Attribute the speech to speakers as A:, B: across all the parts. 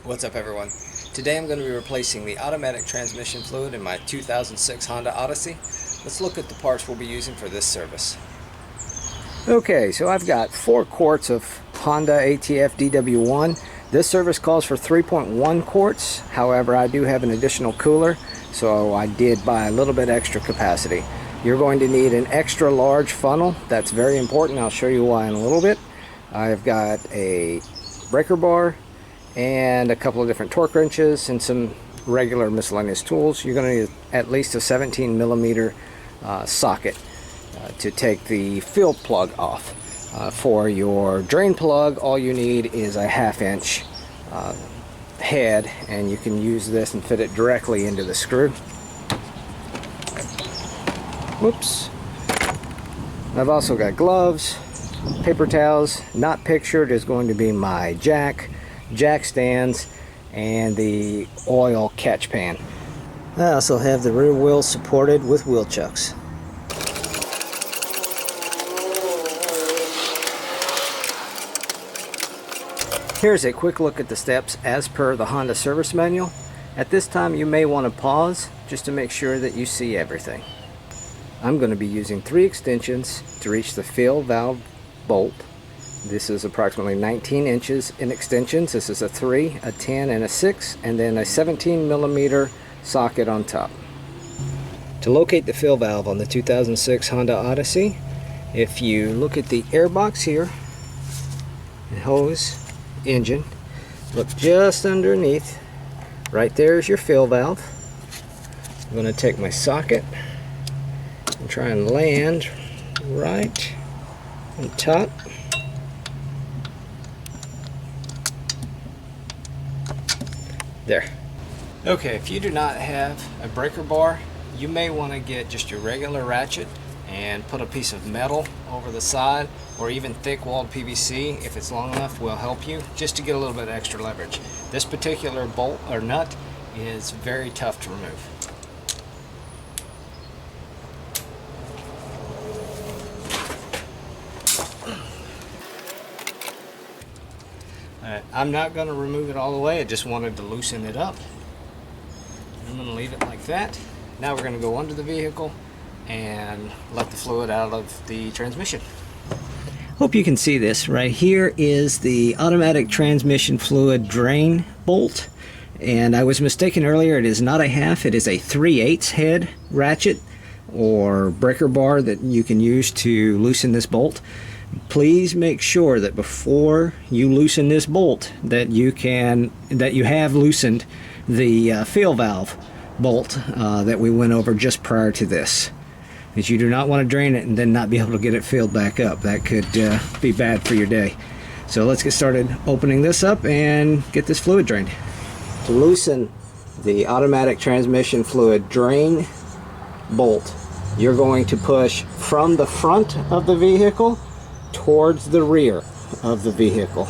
A: What's up, everyone? Today I'm going to be replacing the automatic transmission fluid in my 2006 Honda Odyssey. Let's look at the parts we'll be using for this service. Okay, so I've got 4 quarts of Honda ATF DW1. This service calls for 3.1 quarts. However, I do have an additional cooler, so I did buy a little bit extra capacity. You're going to need an extra large funnel. That's very important. I'll show you why in a little bit. I've got a breaker bar and a couple of different torque wrenches and some regular miscellaneous tools. You're going to need at least a 17 millimeter socket to take the fill plug off. For your drain plug, all you need is a 1/2 inch head, and you can use this and fit it directly into the screw. Whoops. I've also got gloves, paper towels. Not pictured is going to be my jack stands, and the oil catch pan. I also have the rear wheels supported with wheel chucks. Here's a quick look at the steps as per the Honda service manual. At this time you may want to pause just to make sure that you see everything. I'm going to be using 3 extensions to reach the fill valve bolt. This is approximately 19 inches in extensions. This is a 3, a 10, and a 6, and then a 17 millimeter socket on top. To locate the fill valve on the 2006 Honda Odyssey, if you look at the air box here, the hose, engine, look just underneath. Right there is your fill valve. I'm going to take my socket and try and land right on top. There. Okay, if you do not have a breaker bar, you may want to get just your regular ratchet and put a piece of metal over the side, or even thick walled PVC, if it's long enough, will help you, just to get a little bit extra leverage. This particular bolt or nut is very tough to remove. I'm not going to remove it all the way. I just wanted to loosen it up. I'm going to leave it like that. Now we're going to go under the vehicle and let the fluid out of the transmission. Hope you can see this. Right here is the automatic transmission fluid drain bolt, and I was mistaken earlier. It is not a 1/2, it is a 3/8 head ratchet or breaker bar that you can use to loosen this bolt. Please make sure that before you loosen this bolt that you have loosened the fill valve bolt that we went over just prior to this, because you do not want to drain it and then not be able to get it filled back up. That could be bad for your day. So let's get started opening this up and get this fluid drained. To loosen the automatic transmission fluid drain bolt, you're going to push from the front of the vehicle towards the rear of the vehicle.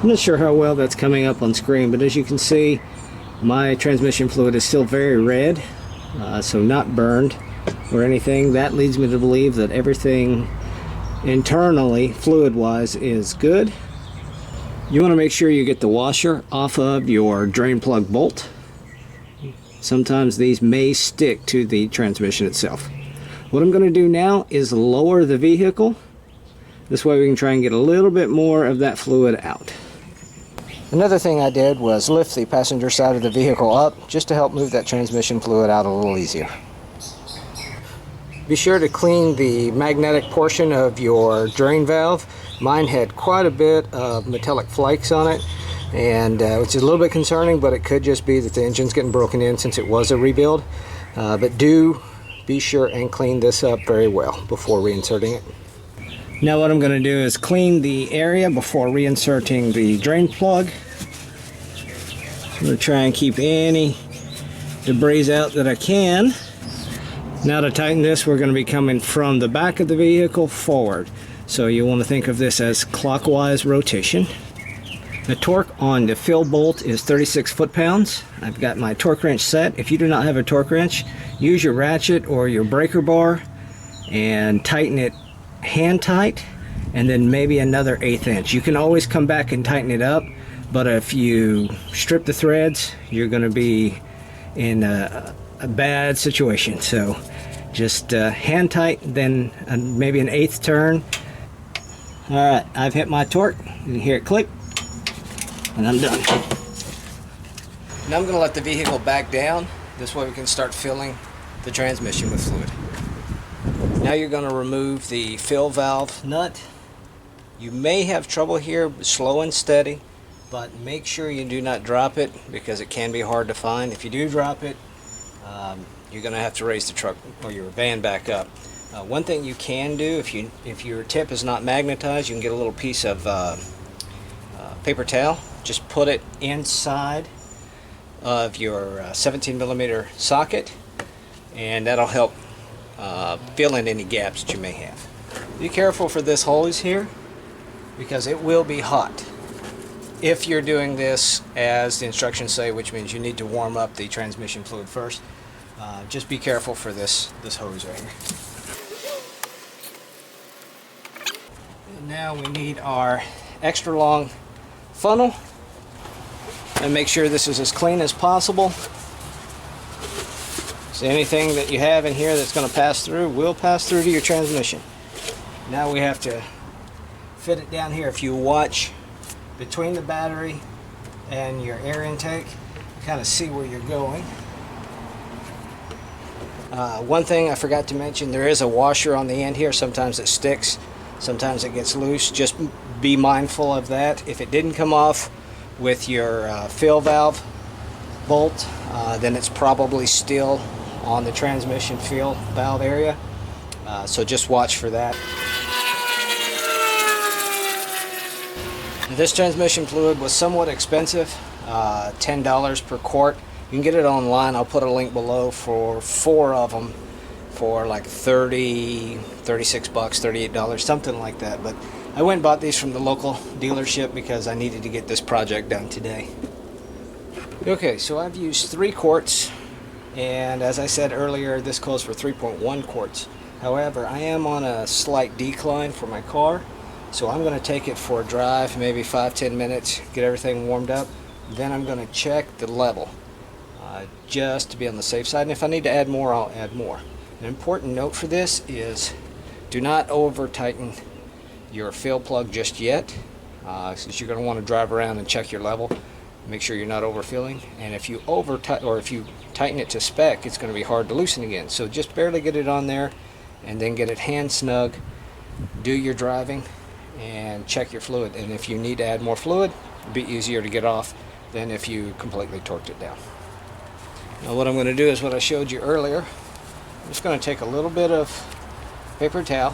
A: I'm not sure how well that's coming up on screen, but as you can see, my transmission fluid is still very red, so not burned or anything. That leads me to believe that everything internally, fluid-wise, is good. You want to make sure you get the washer off of your drain plug bolt. Sometimes these may stick to the transmission itself. What I'm going to do now is lower the vehicle. This way we can try and get a little bit more of that fluid out. Another thing I did was lift the passenger side of the vehicle up just to help move that transmission fluid out a little easier. Be sure to clean the magnetic portion of your drain valve. Mine had quite a bit of metallic flakes on it, and which is a little bit concerning, but it could just be that the engine's getting broken in since it was a rebuild. But do be sure and clean this up very well before reinserting it. Now what I'm going to do is clean the area before reinserting the drain plug. I'm going to try and keep any debris out that I can. Now to tighten this, we're going to be coming from the back of the vehicle forward. So you want to think of this as clockwise rotation. The torque on the fill bolt is 36 foot-pounds. I've got my torque wrench set. If you do not have a torque wrench, use your ratchet or your breaker bar and tighten it hand tight, and then maybe another 1/8 inch. You can always come back and tighten it up, but if you strip the threads, you're going to be in a bad situation. So just hand tight, then maybe an 1/8 turn. Alright, I've hit my torque. You can hear it click, and I'm done. Now I'm going to let the vehicle back down. This way we can start filling the transmission with fluid. Now you're going to remove the fill valve nut. You may have trouble here, slow and steady, but make sure you do not drop it because it can be hard to find. If you do drop it, you're going to have to raise the truck or your van back up. One thing you can do, if your tip is not magnetized, you can get a little piece of paper towel. Just put it inside of your 17mm socket, and that'll help fill in any gaps that you may have. Be careful for this hose here because it will be hot if you're doing this as the instructions say, which means you need to warm up the transmission fluid first. Just be careful for this hose right here. And now we need our extra long funnel, and make sure this is as clean as possible. So anything that you have in here that's going to pass through will pass through to your transmission. Now we have to fit it down here. If you watch between the battery and your air intake, you kind of see where you're going. One thing I forgot to mention, there is a washer on the end here. Sometimes it sticks, sometimes it gets loose. Just be mindful of that. If it didn't come off with your fill valve bolt, then it's probably still on the transmission fill valve area. So just watch for that. This transmission fluid was somewhat expensive, $10 per quart. You can get it online. I'll put a link below for 4 of them for like 30, 36 bucks, $38, something like that. But I went and bought these from the local dealership because I needed to get this project done today. Okay, so I've used 3 quarts, and as I said earlier, this calls for 3.1 quarts. However, I am on a slight decline for my car, so I'm going to take it for a drive, maybe 5-10 minutes, get everything warmed up. Then I'm going to check the level, just to be on the safe side, and if I need to add more, I'll add more. An important note for this is do not over tighten your fill plug just yet, since you're going to want to drive around and check your level. Make sure you're not overfilling, and if you if you tighten it to spec, it's going to be hard to loosen again. So just barely get it on there, and then get it hand snug. Do your driving and check your fluid, and if you need to add more fluid, it'll be easier to get off than if you completely torqued it down. Now what I'm going to do is what I showed you earlier. I'm just going to take a little bit of paper towel,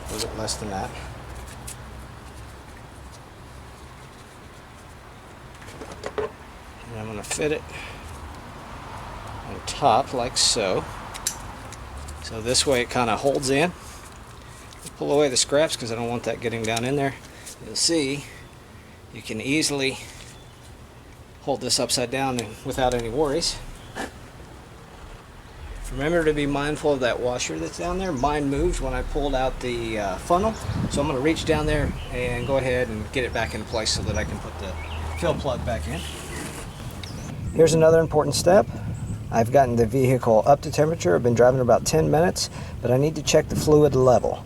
A: a little bit less than that, and I'm going to fit it on top like so. So this way it kind of holds in. Pull away the scraps because I don't want that getting down in there. You'll see you can easily hold this upside down and without any worries. Remember to be mindful of that washer that's down there. Mine moved when I pulled out the funnel, so I'm going to reach down there and go ahead and get it back in place so that I can put the fill plug back in. Here's another important step. I've gotten the vehicle up to temperature. I've been driving about 10 minutes, but I need to check the fluid level.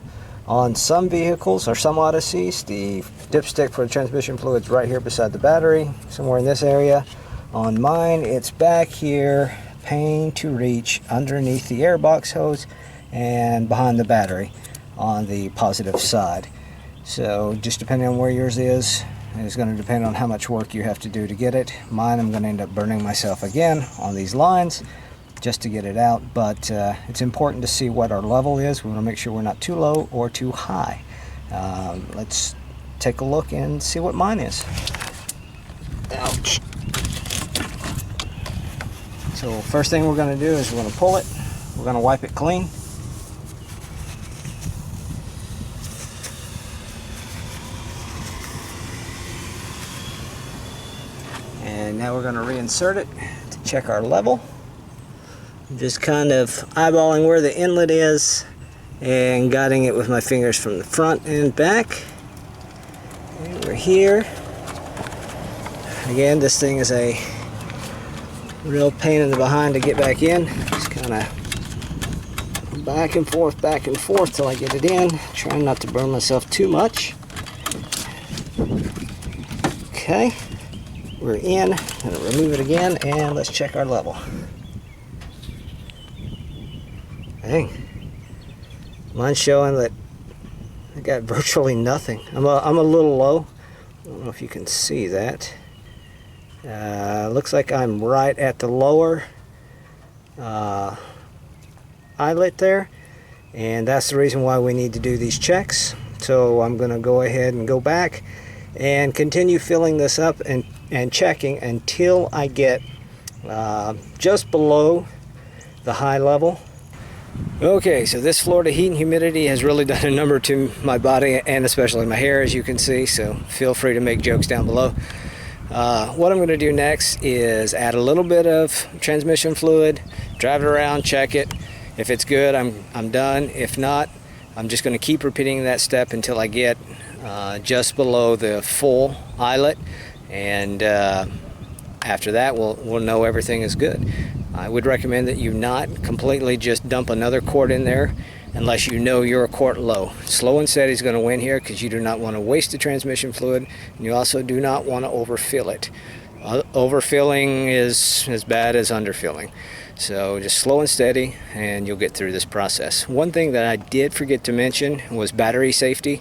A: On some vehicles or some Odysseys, the dipstick for the transmission fluid is right here beside the battery, somewhere in this area. On mine, it's back here, pain to reach, underneath the airbox hose and behind the battery on the positive side. So just depending on where yours is going to depend on how much work you have to do to get it. Mine, I'm going to end up burning myself again on these lines just to get it out, but it's important to see what our level is. We want to make sure we're not too low or too high. Let's take a look and see what mine is. Ouch. So first thing we're going to do is we're going to pull it. We're going to wipe it clean. And now we're going to reinsert it to check our level. Just kind of eyeballing where the inlet is and guiding it with my fingers from the front and back. And we're here. Again, this thing is a real pain in the behind to get back in. Just kind of back and forth till I get it in. Trying not to burn myself too much. Okay, we're in. I'm going to remove it again, and let's check our level. Dang. Mine's showing that I got virtually nothing. I'm a little low. I don't know if you can see that. Looks like I'm right at the lower eyelet there, and that's the reason why we need to do these checks. So I'm going to go ahead and go back and continue filling this up and checking until I get just below the high level. Okay, so this Florida heat and humidity has really done a number to my body and especially my hair, as you can see, so feel free to make jokes down below. What I'm going to do next is add a little bit of transmission fluid, drive it around, check it. If it's good, I'm done. If not, I'm just going to keep repeating that step until I get just below the full eyelet, and after that we'll know everything is good. I would recommend that you not completely just dump another quart in there unless you know you're a quart low. Slow and steady is going to win here because you do not want to waste the transmission fluid, and you also do not want to overfill it. Overfilling is as bad as underfilling. So just slow and steady and you'll get through this process. One thing that I did forget to mention was battery safety.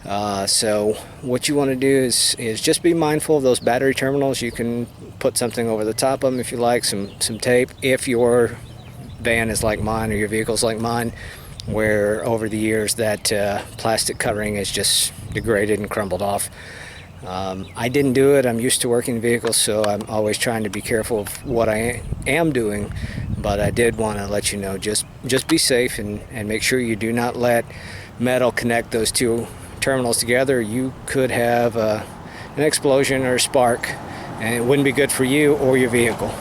A: So what you want to do is just be mindful of those battery terminals. You can put something over the top of them if you like, some tape. If your van is like mine or your vehicle is like mine, where over the years that plastic covering is just degraded and crumbled off. I didn't do it. I'm used to working in vehicles, so I'm always trying to be careful of what I am doing. But I did want to let you know, just be safe and make sure you do not let metal connect those two terminals together. You could have an explosion or a spark, and it wouldn't be good for you or your vehicle.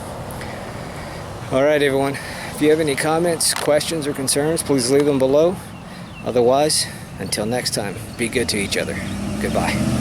A: All right, everyone. If you have any comments, questions, or concerns, please leave them below. Otherwise, until next time, be good to each other. Goodbye.